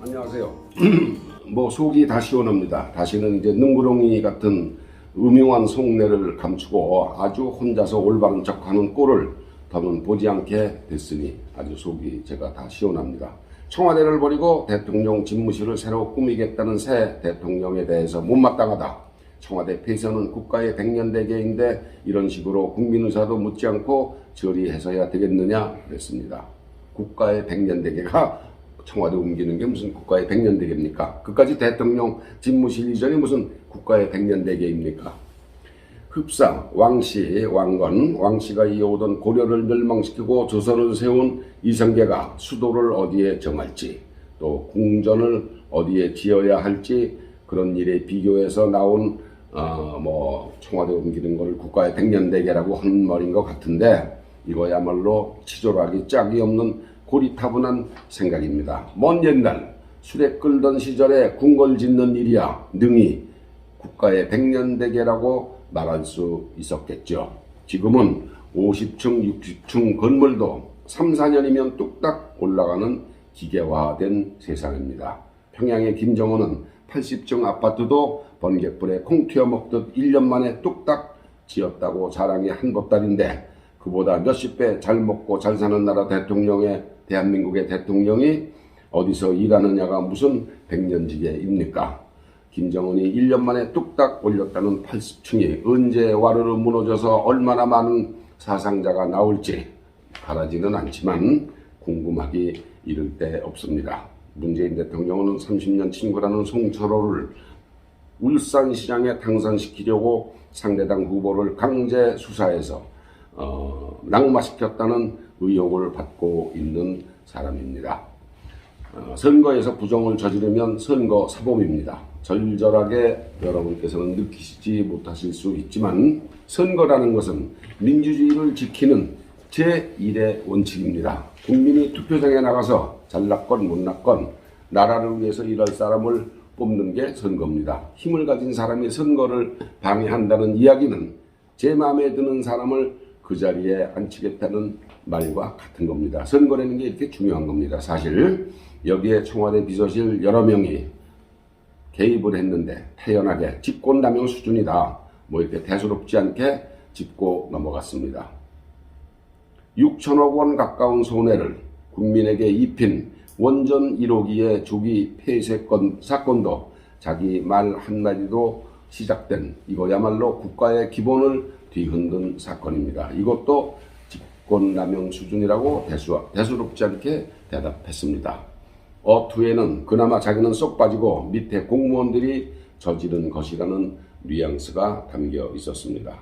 안녕하세요. 뭐 속이 다 시원합니다. 다시는 이제 능구렁이 같은 음흉한 속내를 감추고 아주 혼자서 올바른 척하는 꼴을 더는 보지 않게 됐으니 아주 속이 제가 다 시원합니다. 청와대를 버리고 대통령 집무실을 새로 꾸미겠다는 새 대통령에 대해서 못마땅하다. 청와대 폐쇄는 국가의 백년대계인데 이런 식으로 국민의사도 묻지 않고 처리해서야 되겠느냐 그랬습니다. 국가의 백년대계가 청와대 옮기는 게 무슨 국가의 백년대계입니까? 그까지 대통령 집무실 이전이 무슨 국가의 백년대계입니까? 흡사, 왕씨, 왕건, 왕씨가 이어오던 고려를 멸망시키고 조선을 세운 이성계가 수도를 어디에 정할지 또 궁전을 어디에 지어야 할지 그런 일에 비교해서 나온 청와대 옮기는 걸 국가의 백년대계라고 하는 말인 것 같은데 이거야말로 치졸하기 짝이 없는 고리타분한 생각입니다. 먼 옛날 술에 끌던 시절에 궁궐 짓는 일이야 능히 국가의 백년대계라고 말할 수 있었겠죠. 지금은 50층, 60층 건물도 3, 4년이면 뚝딱 올라가는 기계화된 세상입니다. 평양의 김정은은 80층 아파트도 번갯불에 콩 튀어 먹듯 1년 만에 뚝딱 지었다고 자랑이 한 보따리인데 그보다 몇십 배 잘 먹고 잘 사는 나라 대한민국의 대통령이 어디서 일하느냐가 무슨 백년지계입니까? 김정은이 1년 만에 뚝딱 올렸다는 80층이 언제 와르르 무너져서 얼마나 많은 사상자가 나올지 바라지는 않지만 궁금하기 이를 데 없습니다. 문재인 대통령은 30년 친구라는 송철호를 울산시장에 당선시키려고 상대당 후보를 강제 수사해서 낙마시켰다는 의혹을 받고 있는 사람입니다. 선거에서 부정을 저지르면 선거 사범입니다. 절절하게 여러분께서는 느끼시지 못하실 수 있지만 선거라는 것은 민주주의를 지키는 제1의 원칙입니다. 국민이 투표장에 나가서 잘났건 못났건 나라를 위해서 일할 사람을 뽑는 게 선거입니다. 힘을 가진 사람이 선거를 방해한다는 이야기는 제 마음에 드는 사람을 그 자리에 앉히겠다는 말과 같은 겁니다. 선거라는 게 이렇게 중요한 겁니다. 사실 여기에 청와대 비서실 여러 명이 개입을 했는데 태연하게 직권남용 수준이다. 이렇게 대수롭지 않게 짚고 넘어갔습니다. 6천억 원 가까운 손해를 국민에게 입힌 원전 1호기의 조기 폐쇄 사건도 자기 말 한마디로 시작된 이거야말로 국가의 기본을 뒤흔든 사건입니다. 이것도 직권남용 수준이라고 대수롭지 않게 대답했습니다. 어투에는 그나마 자기는 쏙 빠지고 밑에 공무원들이 저지른 것이라는 뉘앙스가 담겨 있었습니다.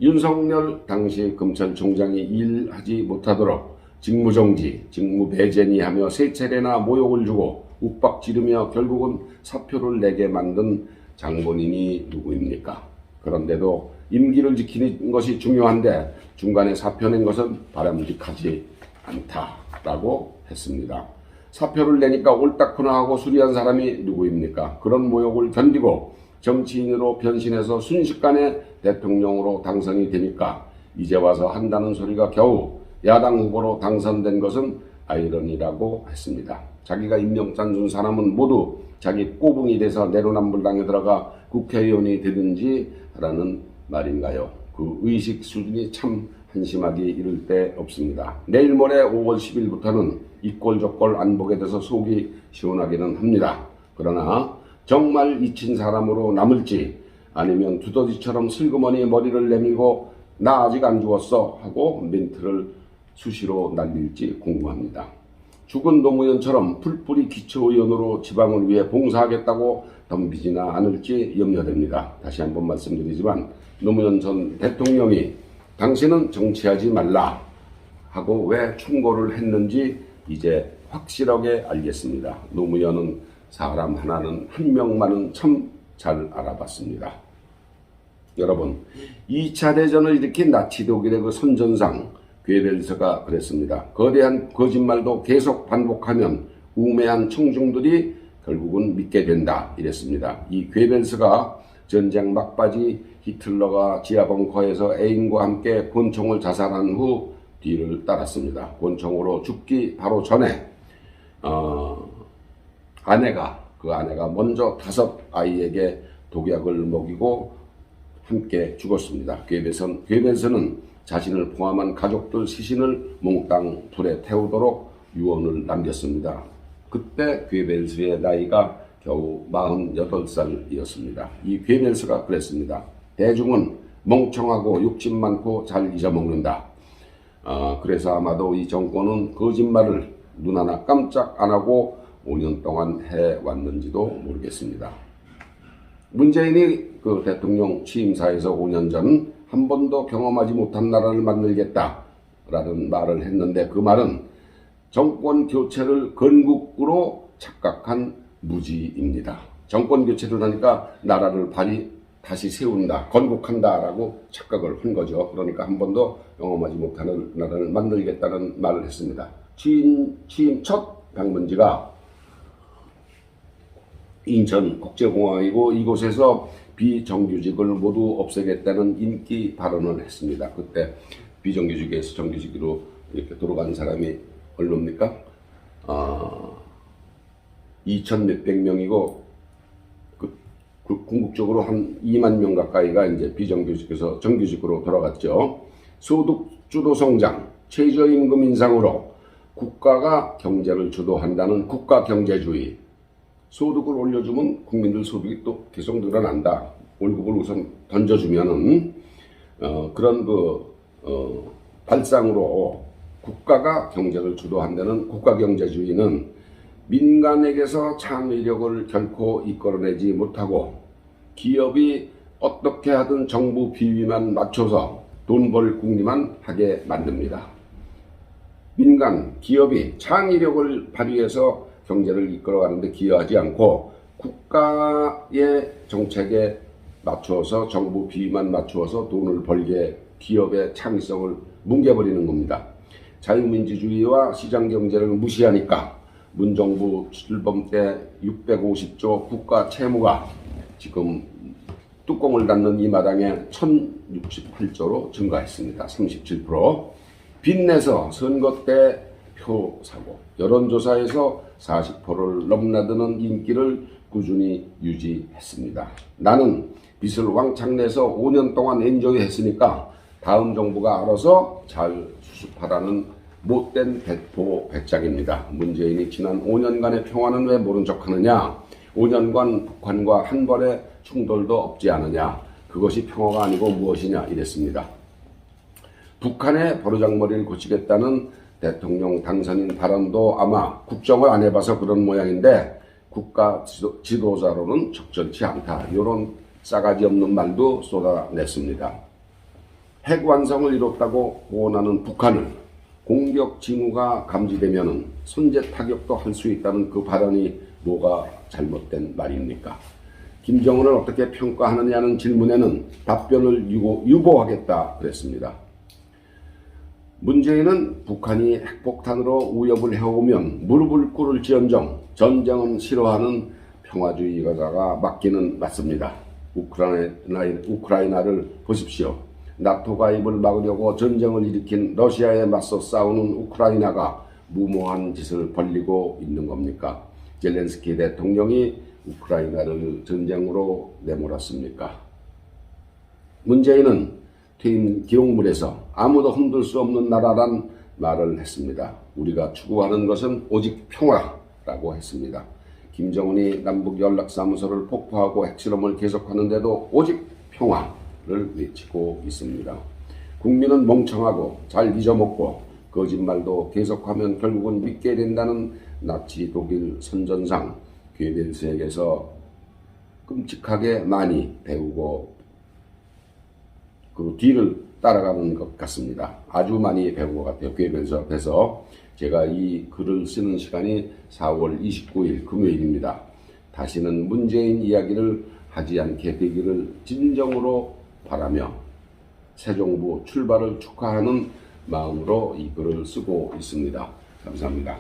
윤석열 당시 검찰총장이 일하지 못하도록 직무정지, 직무배제니 하며 세 차례나 모욕을 주고 욱박지르며 결국은 사표를 내게 만든 장본인이 누구입니까? 그런데도 임기를 지키는 것이 중요한데 중간에 사표 낸 것은 바람직하지 않다라고 했습니다. 사표를 내니까 옳다구나 하고 수리한 사람이 누구입니까? 그런 모욕을 견디고 정치인으로 변신해서 순식간에 대통령으로 당선이 되니까 이제 와서 한다는 소리가 겨우 야당 후보로 당선된 것은 아이러니라고 했습니다. 자기가 임명장 준 사람은 모두 자기 꼬붕이 돼서 내로남불당에 들어가 국회의원이 되든지 하라는 말인가요? 그 의식 수준이 참 한심하기 이를 데 없습니다. 내일 모레 5월 10일부터는 이꼴저꼴 안 보게 돼서 속이 시원하기는 합니다. 그러나 정말 잊힌 사람으로 남을지 아니면 두더지처럼 슬그머니 머리를 내밀고 나 아직 안 죽었어 하고 멘트를 수시로 날릴지 궁금합니다. 죽은 노무현처럼 풀뿌리 기초의원으로 지방을 위해 봉사하겠다고 덤비지나 않을지 염려됩니다. 다시 한번 말씀드리지만 노무현 전 대통령이 당신은 정치하지 말라 하고 왜 충고를 했는지 이제 확실하게 알겠습니다. 노무현은 사람 하나는 한 명만은 참 잘 알아봤습니다. 여러분 2차 대전을 일으킨 나치 독일의 그 선전상 괴벨스가 그랬습니다. 거대한 거짓말도 계속 반복하면 우매한 청중들이 결국은 믿게 된다 이랬습니다. 이 괴벨스가 전쟁 막바지 히틀러가 지하 벙커에서 애인과 함께 권총을 자살한 후 뒤를 따랐습니다. 권총으로 죽기 바로 전에 그 아내가 먼저 5아이에게 독약을 먹이고 함께 죽었습니다. 괴벨스는 자신을 포함한 가족들 시신을 몽땅 불에 태우도록 유언을 남겼습니다. 그때 괴벨스의 나이가 겨우 48살이었습니다. 이 괴벨스가 그랬습니다. 대중은 멍청하고 욕심 많고 잘 잊어먹는다. 그래서 아마도 이 정권은 거짓말을 눈 하나 깜짝 안 하고 5년 동안 해왔는지도 모르겠습니다. 문재인이 그 대통령 취임사에서 5년 전 한 번도 경험하지 못한 나라를 만들겠다라는 말을 했는데 그 말은 정권 교체를 건국으로 착각한 무지입니다. 정권 교체를 하니까 나라를 다시 세운다, 건국한다라고 착각을 한 거죠. 그러니까 한 번도 경험하지 못하는 나라를 만들겠다는 말을 했습니다. 취임 첫 방문지가 인천국제공항이고 이곳에서 비정규직을 모두 없애겠다는 인기 발언을 했습니다. 그때 비정규직에서 정규직으로 이렇게 돌아간 사람이 얼마입니까? 2천 몇백 명이고 궁극적으로 한 2만 명 가까이가 이제 비정규직에서 정규직으로 돌아갔죠. 소득 주도 성장, 최저임금 인상으로 국가가 경제를 주도한다는 국가 경제주의. 소득을 올려주면 국민들 소득이 또 계속 늘어난다. 월급을 우선 던져주면은 그런 발상으로 국가가 경제를 주도한다는 국가 경제주의는 민간에게서 창의력을 결코 이끌어내지 못하고 기업이 어떻게 하든 정부 비위만 맞춰서 돈 벌 궁리만 하게 만듭니다. 민간, 기업이 창의력을 발휘해서 경제를 이끌어가는데 기여하지 않고 국가의 정책에 맞추어서 정부 비위만 맞추어서 돈을 벌게 기업의 창의성을 뭉개버리는 겁니다. 자유민주주의와 시장경제를 무시하니까 문정부 출범 때 650조 국가 채무가 지금 뚜껑을 닫는 이 마당에 1068조로 증가했습니다. 37%. 빚내서 선거 때 표 사고 여론조사에서 40%를 넘나드는 인기를 꾸준히 유지했습니다. 나는 빚을 왕창 내서 5년 동안 엔조이 했으니까 다음 정부가 알아서 잘 수습하라는 못된 배포 배짱입니다. 문재인이 지난 5년간의 평화는 왜 모른 척하느냐? 5년간 북한과 한 번의 충돌도 없지 않으냐? 그것이 평화가 아니고 무엇이냐? 이랬습니다. 북한의 버르장머리를 고치겠다는 대통령 당선인 발언도 아마 국정을 안 해봐서 그런 모양인데 국가 지도자로는 적절치 않다. 이런 싸가지 없는 말도 쏟아냈습니다. 핵 완성을 이뤘다고 고언하는 북한을 공격 징후가 감지되면 선제 타격도 할 수 있다는 그 발언이 뭐가 잘못된 말입니까? 김정은을 어떻게 평가하느냐는 질문에는 답변을 유보하겠다 그랬습니다. 문재인은 북한이 핵폭탄으로 위협을 해오면 무릎을 꿇을지언정 전쟁은 싫어하는 평화주의자가 맞기는 맞습니다. 우크라이나를 보십시오. 나토 가입을 막으려고 전쟁을 일으킨 러시아에 맞서 싸우는 우크라이나가 무모한 짓을 벌리고 있는 겁니까? 젤렌스키 대통령이 우크라이나를 전쟁으로 내몰았습니까? 문재인은 퇴임 기록물에서 아무도 흔들 수 없는 나라란 말을 했습니다. 우리가 추구하는 것은 오직 평화라고 했습니다. 김정은이 남북 연락사무소를 폭파하고 핵실험을 계속하는데도 오직 평화를 외치고 있습니다. 국민은 멍청하고 잘 잊어먹고 거짓말도 계속하면 결국은 믿게 된다는 나치 독일 선전상 괴벨스에게서 끔찍하게 많이 배우고 그 뒤를 따라가는 것 같습니다. 아주 많이 배운 것 같아요. 괴벨스 앞에서. 제가 이 글을 쓰는 시간이 4월 29일 금요일입니다. 다시는 문재인 이야기를 하지 않게 되기를 진정으로 바라며 새 정부 출발을 축하하는 마음으로 이 글을 쓰고 있습니다. 감사합니다.